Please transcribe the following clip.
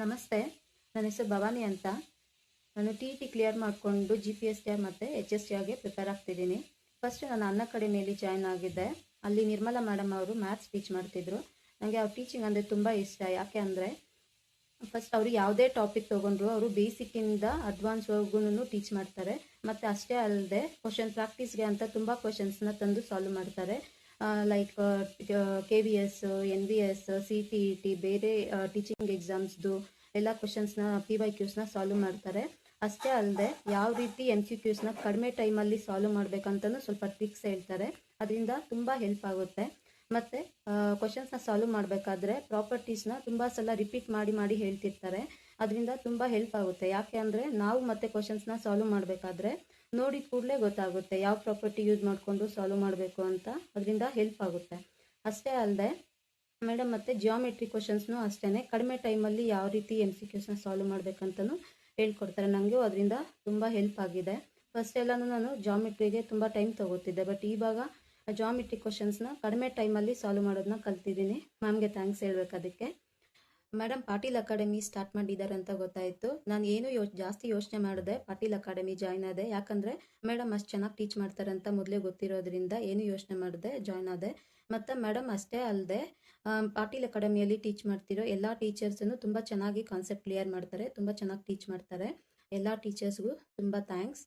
ನಮಸ್ತೆ. ನನ್ನ ಹೆಸರು ಭವಾನಿ ಅಂತ. ನಾನು ಟಿ ಕ್ಲಿಯರ್ ಮಾಡಿಕೊಂಡು GPSC ಮತ್ತು HSCಗೆ ಪ್ರಿಪೇರ್ ಆಗ್ತಿದ್ದೀನಿ. ಫಸ್ಟ್ ನಾನು ಅನ್ ಅಕಾಡೆಮಿಯಲ್ಲಿ ಜಾಯ್ನ್ ಆಗಿದ್ದೆ. ಅಲ್ಲಿ ನಿರ್ಮಲಾ ಮೇಡಮ್ ಅವರು ಮ್ಯಾಥ್ಸ್ ಟೀಚ್ ಮಾಡ್ತಿದ್ರು. ನನಗೆ ಅವ್ರ ಟೀಚಿಂಗ್ ಅಂದರೆ ತುಂಬ ಇಷ್ಟ. ಯಾಕೆ ಅಂದರೆ ಫಸ್ಟ್ ಅವರು ಯಾವುದೇ ಟಾಪಿಕ್ ತೊಗೊಂಡ್ರು ಅವರು ಬೇಸಿಕ್ಕಿಂದ ಅಡ್ವಾನ್ಸ್ವರೆಗೂ ಟೀಚ್ ಮಾಡ್ತಾರೆ. ಮತ್ತು ಅಷ್ಟೇ ಅಲ್ಲದೆ ಕ್ವಶನ್ ಪ್ರಾಕ್ಟೀಸ್ಗೆ ಅಂತ ತುಂಬ ಕ್ವಶನ್ಸ್ನ ತಂದು ಸಾಲ್ವ್ ಮಾಡ್ತಾರೆ. ಲೈಕ್ KVS, NVS, CTET, ಬೇರೆ ಟೀಚಿಂಗ್ ಎಕ್ಸಾಮ್ಸ್ದು ಎಲ್ಲ ಕ್ವಶನ್ಸ್ನ PYQಸ್ನ ಸಾಲ್ವ್ ಮಾಡ್ತಾರೆ. ಅಷ್ಟೇ ಅಲ್ಲದೆ ಯಾವ ರೀತಿ MCQಸ್ನ ಕಡಿಮೆ ಟೈಮಲ್ಲಿ ಸಾಲ್ವ್ ಮಾಡಬೇಕಂತಲೂ ಸ್ವಲ್ಪ ಟ್ರಿಕ್ಸ್ ಹೇಳ್ತಾರೆ. ಅದರಿಂದ ತುಂಬ ಹೆಲ್ಪ್ ಆಗುತ್ತೆ. ಮತ್ತು ಕ್ವಶನ್ಸ್ನ ಸಾಲ್ವ್ ಮಾಡಬೇಕಾದ್ರೆ ಪ್ರಾಪರ್ಟೀಸ್ನ ತುಂಬ ಸಲ ರಿಪೀಟ್ ಮಾಡಿ ಹೇಳ್ತಿರ್ತಾರೆ. ಅದರಿಂದ ತುಂಬ ಹೆಲ್ಪ್ ಆಗುತ್ತೆ. ಯಾಕೆ ಅಂದರೆ ನಾವು ಮತ್ತೆ ಕ್ವಶನ್ಸ್ನ ಸಾಲ್ವ್ ಮಾಡಬೇಕಾದ್ರೆ ನೋಡಿದ ಕೂಡಲೇ ಗೊತ್ತಾಗುತ್ತೆ ಯಾವ ಪ್ರಾಪರ್ಟಿ ಯೂಸ್ ಮಾಡಿಕೊಂಡು ಸಾಲ್ವ್ ಮಾಡಬೇಕು ಅಂತ. ಅದರಿಂದ ಹೆಲ್ಪ್ ಆಗುತ್ತೆ. ಅಷ್ಟೇ ಅಲ್ಲದೆ ಮೇಡಮ್ ಮತ್ತು ಜಿಯೋಮೆಟ್ರಿ ಕ್ವಶನ್ಸ್ನೂ ಅಷ್ಟೇ ಕಡಿಮೆ ಟೈಮಲ್ಲಿ ಯಾವ ರೀತಿ MCQಸ್ನ ಸಾಲ್ವ್ ಮಾಡಬೇಕಂತಲೂ ಹೇಳ್ಕೊಡ್ತಾರೆ. ನನಗೂ ಅದರಿಂದ ತುಂಬ ಹೆಲ್ಪ್ ಆಗಿದೆ. ಫಸ್ಟ್ ಎಲ್ಲನೂ ನಾನು ಜಿಯೋಮೆಟ್ರಿಗೆ ತುಂಬ ಟೈಮ್ ತೊಗೋತಿದ್ದೆ. ಬಟ್ ಇವಾಗ ಜಿಯೋಮೆಟ್ರಿ ಕ್ವಶನ್ಸ್ನ ಕಡಿಮೆ ಟೈಮಲ್ಲಿ ಸಾಲ್ವ್ ಮಾಡೋದನ್ನ ಕಲ್ತಿದ್ದೀನಿ. ಮ್ಯಾಮ್ಗೆ ಥ್ಯಾಂಕ್ಸ್ ಹೇಳ್ಬೇಕು ಅದಕ್ಕೆ. ಮೇಡಮ್ ಪಾಟೀಲ್ ಅಕಾಡೆಮಿ ಸ್ಟಾರ್ಟ್ ಮಾಡಿದ್ದಾರೆ ಅಂತ ಗೊತ್ತಾಯಿತು. ನಾನು ಏನು ಜಾಸ್ತಿ ಯೋಚನೆ ಮಾಡಿದೆ, ಪಾಟೀಲ್ ಅಕಾಡೆಮಿ ಜಾಯ್ನ್ ಆದೆ. ಯಾಕಂದರೆ ಮೇಡಮ್ ಅಷ್ಟು ಚೆನ್ನಾಗಿ ಟೀಚ್ ಮಾಡ್ತಾರೆ ಅಂತ ಮೊದಲೇ ಗೊತ್ತಿರೋದ್ರಿಂದ ಏನು ಯೋಚನೆ ಮಾಡಿದೆ, ಜಾಯ್ನ್ ಆದೆ. ಮತ್ತು ಮೇಡಮ್ ಅಷ್ಟೇ ಅಲ್ಲದೆ ಪಾಟೀಲ್ ಅಕಾಡೆಮಿಯಲ್ಲಿ ಟೀಚ್ ಮಾಡ್ತಿರೋ ಎಲ್ಲ ಟೀಚರ್ಸನ್ನು ತುಂಬ ಚೆನ್ನಾಗಿ ಕಾನ್ಸೆಪ್ಟ್ ಕ್ಲಿಯರ್ ಮಾಡ್ತಾರೆ, ತುಂಬ ಚೆನ್ನಾಗಿ ಟೀಚ್ ಮಾಡ್ತಾರೆ. ಎಲ್ಲ ಟೀಚರ್ಸ್ಗೂ ತುಂಬ ಥ್ಯಾಂಕ್ಸ್.